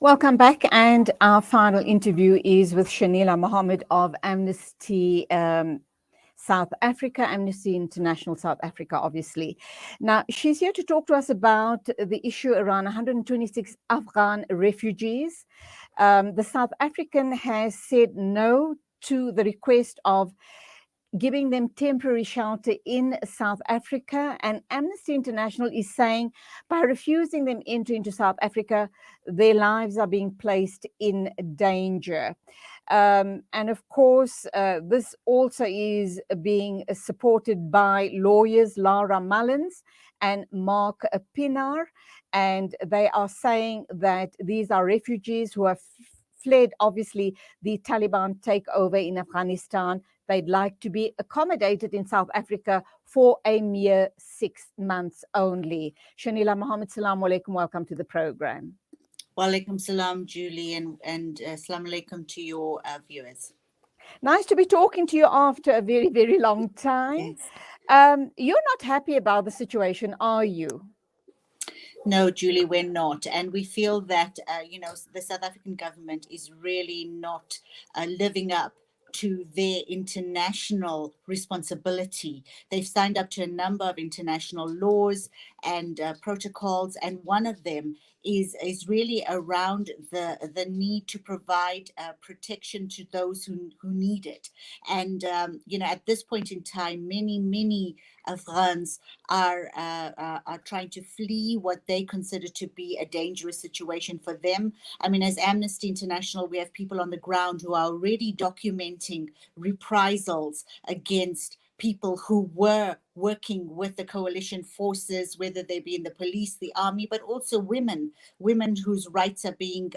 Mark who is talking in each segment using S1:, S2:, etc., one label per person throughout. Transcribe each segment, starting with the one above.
S1: Welcome back, and our final interview is with Shanila Mohammed of Amnesty South Africa, Amnesty International South Africa, obviously. Now, she's here to talk to us about the issue around 126 Afghan refugees. The South African has said no to the request of giving them temporary shelter in South Africa. And Amnesty International is saying by refusing them entry into South Africa, their lives are being placed in danger. And of course, this also is being supported by lawyers Lara Mullins and Mark Pinar. And they are saying that these are refugees who have fled, obviously, the Taliban takeover in Afghanistan. They'd like to be accommodated in South Africa for a mere 6 months only. Shanila Mohammed, Salaam alaikum. Welcome to the program.
S2: Walaikum salam, Julie, and salam alaikum to your viewers.
S1: Nice to be talking to you after a very, very long time.
S2: Yes.
S1: You're not happy about the situation, are you?
S2: No, Julie, we're not. And we feel that, the South African government is really not living up to their international responsibility. They've signed up to a number of international laws and protocols, and one of them is really around the need to provide protection to those who need it. And at this point in time, many Afghans are trying to flee what they consider to be a dangerous situation for them. I mean, as Amnesty International, we have people on the ground who are already documenting reprisals against people who were working with the coalition forces, whether they be in the police, the army, but also women whose rights are being,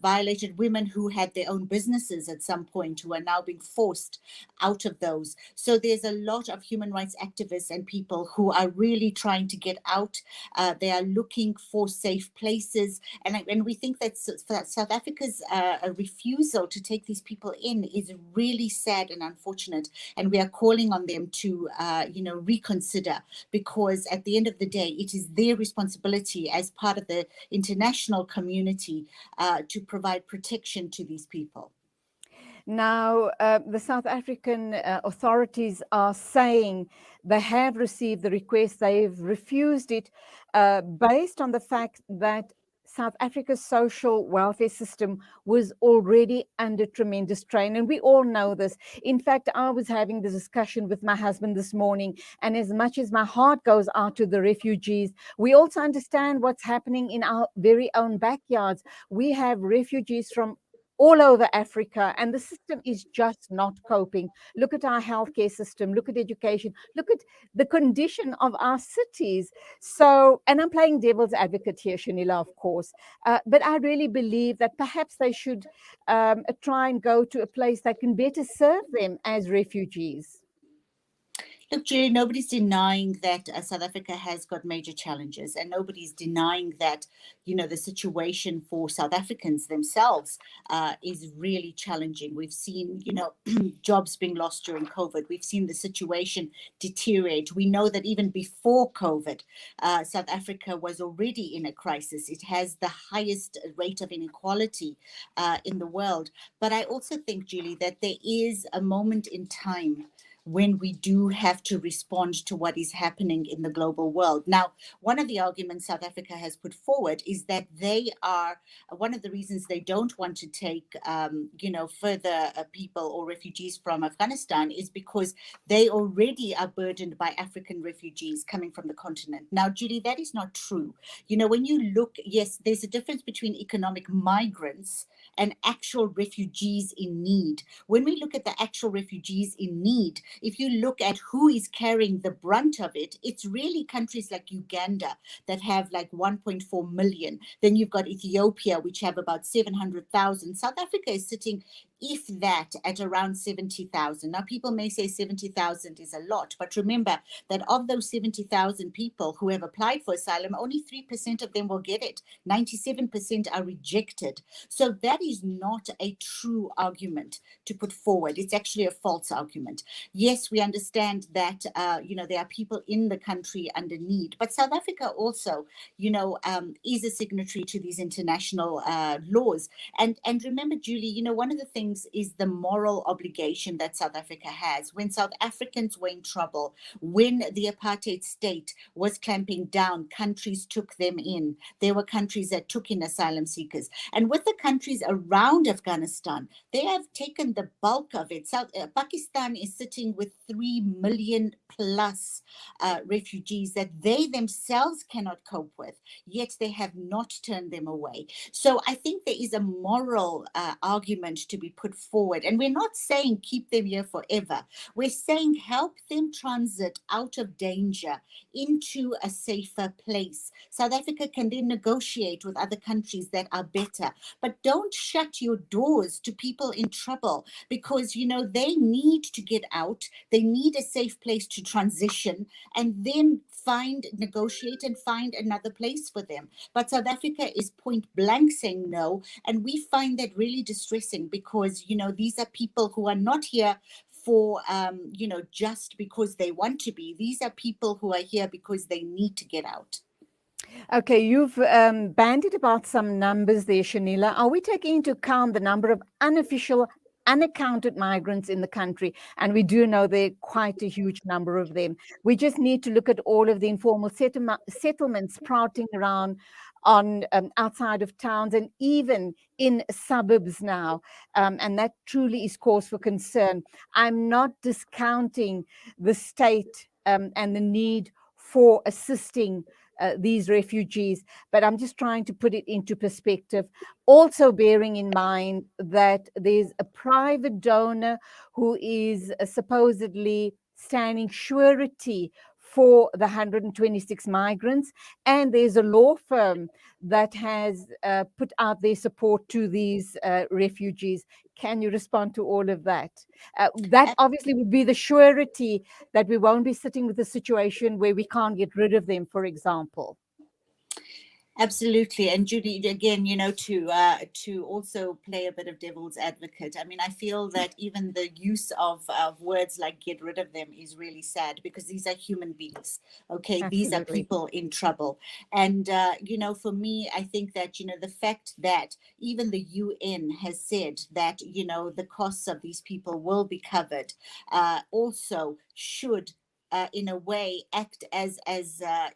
S2: violated, women who had their own businesses at some point who are now being forced out of those. So there's a lot of human rights activists and people who are really trying to get out. They are looking for safe places. And we think that South Africa's refusal to take these people in is really sad and unfortunate. And we are calling on them to reconsider, because at the end of the day, it is their responsibility as part of the international community to provide protection to these people.
S1: Now, the South African authorities are saying they have received the request. They've refused it based on the fact that South Africa's social welfare system was already under tremendous strain. And we all know this. In fact, I was having this discussion with my husband this morning. And as much as my heart goes out to the refugees, we also understand what's happening in our very own backyards. We have refugees from all over Africa, and the system is just not coping. Look at our healthcare system, look at education, look at the condition of our cities. So, and I'm playing devil's advocate here, Shanila, of course, but I really believe that perhaps they should try and go to a place that can better serve them as refugees.
S2: Look, Julie, nobody's denying that South Africa has got major challenges, and nobody's denying that, the situation for South Africans themselves is really challenging. We've seen, jobs being lost during COVID. We've seen the situation deteriorate. We know that even before COVID, South Africa was already in a crisis. It has the highest rate of inequality in the world. But I also think, Julie, that there is a moment in time when we do have to respond to what is happening in the global world. Now, one of the arguments South Africa has put forward is that they are, one of the reasons they don't want to take, further people or refugees from Afghanistan is because they already are burdened by African refugees coming from the continent. Now, Julie, that is not true. When you look, yes, there's a difference between economic migrants and actual refugees in need. When we look at the actual refugees in need, if you look at who is carrying the brunt of it, it's really countries like Uganda that have like 1.4 million. Then you've got Ethiopia, which have about 700,000. South Africa is sitting if that, at around 70,000. Now, people may say 70,000 is a lot, but remember that of those 70,000 people who have applied for asylum, only 3% of them will get it. 97% are rejected. So that is not a true argument to put forward. It's actually a false argument. Yes, we understand that, there are people in the country under need, but South Africa also, is a signatory to these international laws. And remember, Julie, one of the things is the moral obligation that South Africa has. When South Africans were in trouble, when the apartheid state was clamping down, countries took them in. There were countries that took in asylum seekers. And with the countries around Afghanistan, they have taken the bulk of it. Pakistan is sitting with 3 million plus refugees that they themselves cannot cope with, yet they have not turned them away. So I think there is a moral argument to be put forward. And we're not saying keep them here forever. We're saying help them transit out of danger into a safer place. South Africa can then negotiate with other countries that are better. But don't shut your doors to people in trouble, because, they need to get out. They need a safe place to transition and then negotiate and find another place for them. But South Africa is point blank saying no. And we find that really distressing, because, these are people who are not here for, just because they want to be. These are people who are here because they need to get out.
S1: Okay, you've bandied about some numbers there, Shanila. Are we taking into account the number of unofficial, unaccounted migrants in the country? And we do know there are quite a huge number of them. We just need to look at all of the informal settlements sprouting around on outside of towns and even in suburbs now. And that truly is cause for concern. I'm not discounting the state and the need for assisting these refugees, but I'm just trying to put it into perspective. Also bearing in mind that there's a private donor who is supposedly standing surety for the 126 migrants, and there's a law firm that has put out their support to these refugees. Can you respond to all of that? That obviously would be the surety that we won't be sitting with a situation where we can't get rid of them, for example.
S2: Absolutely. And Judy, again, to also play a bit of devil's advocate. I mean, I feel that even the use of words like get rid of them is really sad, because these are human beings. Okay.
S1: Absolutely.
S2: These are people in trouble. And, for me, I think that, the fact that even the UN has said that, the costs of these people will be covered, also should in a way act as a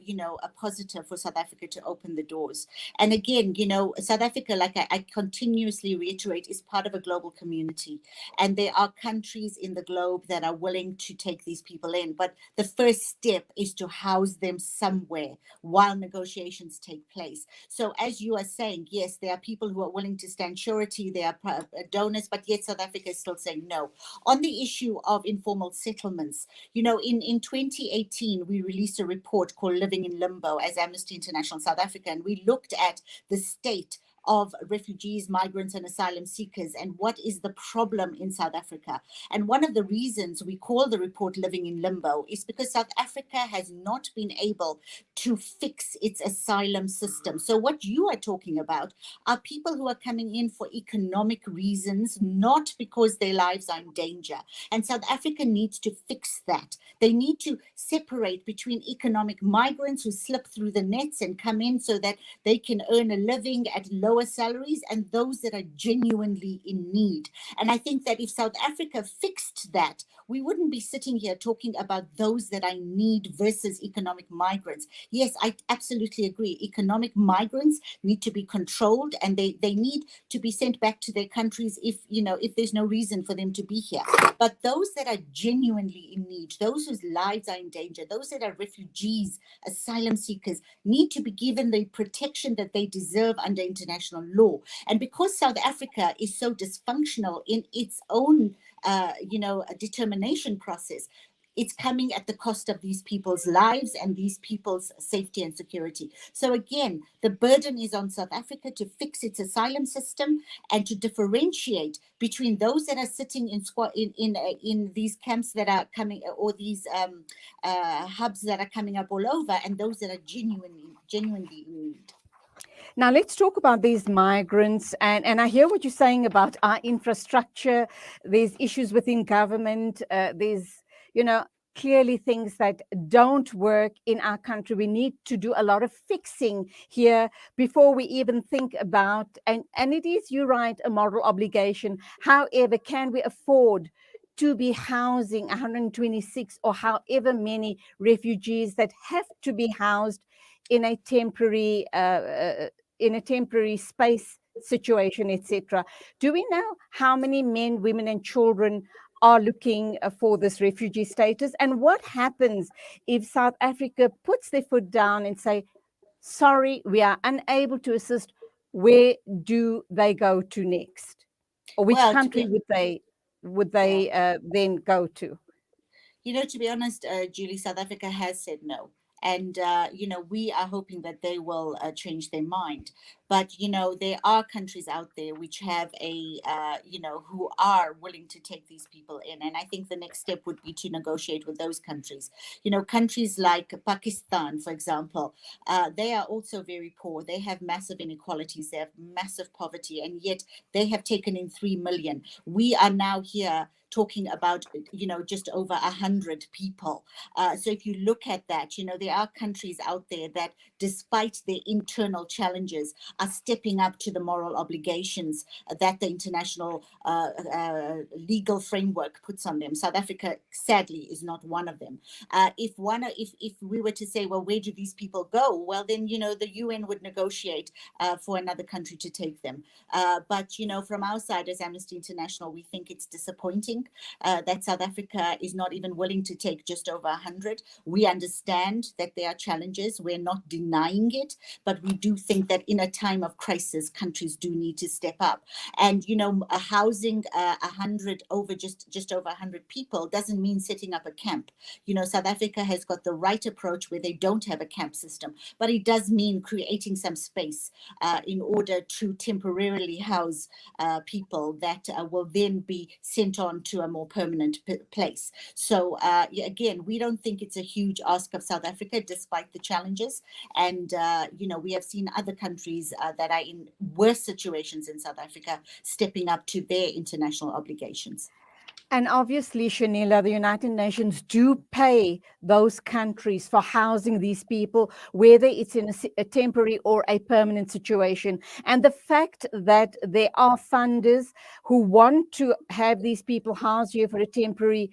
S2: positive for South Africa to open the doors. And again, South Africa, like I continuously reiterate, is part of a global community, and there are countries in the globe that are willing to take these people in, but the first step is to house them somewhere while negotiations take place. So as you are saying, yes, there are people who are willing to stand surety, there are donors, but yet South Africa is still saying no. On the issue of informal settlements, in 2018, we released a report called Living in Limbo as Amnesty International South Africa, and we looked at the state of refugees, migrants, and asylum seekers, and what is the problem in South Africa. And one of the reasons we call the report Living in Limbo is because South Africa has not been able to fix its asylum system. So what you are talking about are people who are coming in for economic reasons, not because their lives are in danger. And South Africa needs to fix that. They need to separate between economic migrants who slip through the nets and come in so that they can earn a living at lower salaries, and those that are genuinely in need. And I think that if South Africa fixed that, we wouldn't be sitting here talking about those that are in need versus economic migrants. Yes, I absolutely agree. Economic migrants need to be controlled, and they need to be sent back to their countries if there's no reason for them to be here. But those that are genuinely in need, those whose lives are in danger, those that are refugees, asylum seekers, need to be given the protection that they deserve under international law. And because South Africa is so dysfunctional in its own, determination process, it's coming at the cost of these people's lives and these people's safety and security. So again, the burden is on South Africa to fix its asylum system and to differentiate between those that are sitting in these camps that are coming, or these hubs that are coming up all over, and those that are genuinely in need.
S1: Now, let's talk about these migrants. And I hear what you're saying about our infrastructure. There's issues within government. There's, clearly things that don't work in our country. We need to do a lot of fixing here before we even think about, and it is, you're right, a moral obligation. However, can we afford to be housing 126 or however many refugees that have to be housed in a temporary space situation, etc.? Do we know how many men, women, and children are looking for this refugee status? And what happens if South Africa puts their foot down and say, sorry, we are unable to assist? Where do they go to next? Or which
S2: Well,
S1: country would they then go to?
S2: To be honest, Julie, South Africa has said no. And, we are hoping that they will change their mind. But, there are countries out there which have who are willing to take these people in. And I think the next step would be to negotiate with those countries. Countries like Pakistan, for example, they are also very poor. They have massive inequalities. They have massive poverty. And yet they have taken in 3 million. We are now here talking about, just over 100 people. So if you look at that, there are countries out there that, despite their internal challenges, are stepping up to the moral obligations that the international legal framework puts on them. South Africa, sadly, is not one of them. If we were to say, well, where do these people go? Well, then, the UN would negotiate for another country to take them. But, from our side as Amnesty International, we think it's disappointing that South Africa is not even willing to take just over 100. We understand that there are challenges. We're not denying it, but we do think that in a time of crisis, countries do need to step up. And, housing 100 over just over 100 people doesn't mean setting up a camp. South Africa has got the right approach where they don't have a camp system, but it does mean creating some space in order to temporarily house people that will then be sent on to a more permanent place. So again, we don't think it's a huge ask of South Africa, despite the challenges. And, we have seen other countries that are in worse situations in South Africa stepping up to their international obligations.
S1: And obviously, Shanila, the United Nations do pay those countries for housing these people, whether it's in a temporary or a permanent situation. And the fact that there are funders who want to have these people housed here for a temporary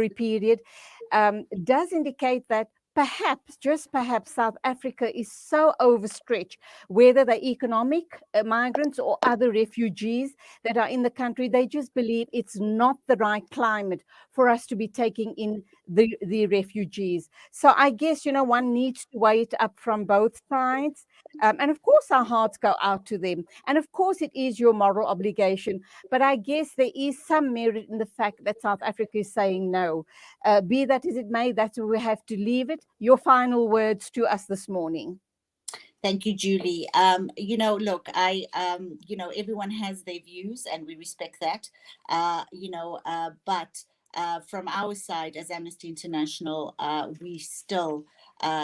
S1: period does indicate that perhaps, just perhaps, South Africa is so overstretched, whether they're economic migrants or other refugees that are in the country. They just believe it's not the right climate for us to be taking in the refugees. So I guess, one needs to weigh it up from both sides. And of course, our hearts go out to them. And of course, it is your moral obligation. But I guess there is some merit in the fact that South Africa is saying no. Be that as it may, that's where we have to leave it. Your final words to us this morning.
S2: Thank you, Julie. Look, everyone has their views and we respect that, but from our side as Amnesty International, we still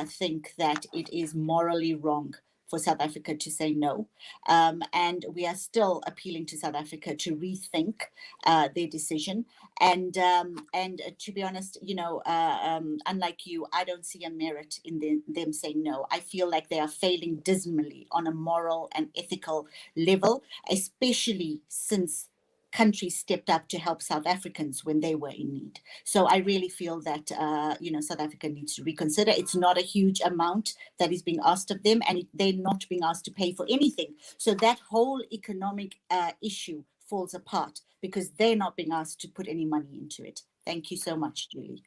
S2: think that it is morally wrong for South Africa to say no. And we are still appealing to South Africa to rethink their decision. And to be honest, unlike you, I don't see a merit in them saying no. I feel like they are failing dismally on a moral and ethical level, especially since countries stepped up to help South Africans when they were in need. So I really feel that, South Africa needs to reconsider. It's not a huge amount that is being asked of them, and they're not being asked to pay for anything. So that whole economic issue falls apart because they're not being asked to put any money into it. Thank you so much, Julie.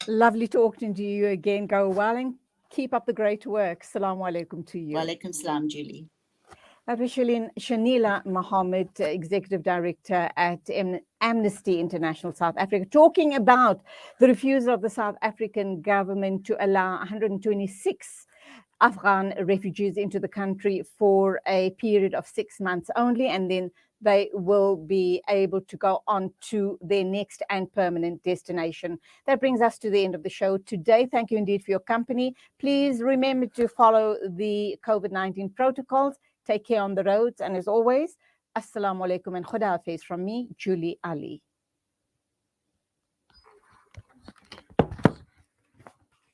S1: Lovely talking to you again. Go well and keep up the great work. Assalamu alaikum to you.
S2: Wa alaikum salam, Julie.
S1: That was Shanila Mohammed, Executive Director at Amnesty International South Africa, talking about the refusal of the South African government to allow 126 Afghan refugees into the country for a period of 6 months only, and then they will be able to go on to their next and permanent destination. That brings us to the end of the show today. Thank you indeed for your company. Please remember to follow the COVID-19 protocols. Take care on the roads. And as always, Assalamu alaikum and Khuda Hafiz from me, Julie Ali.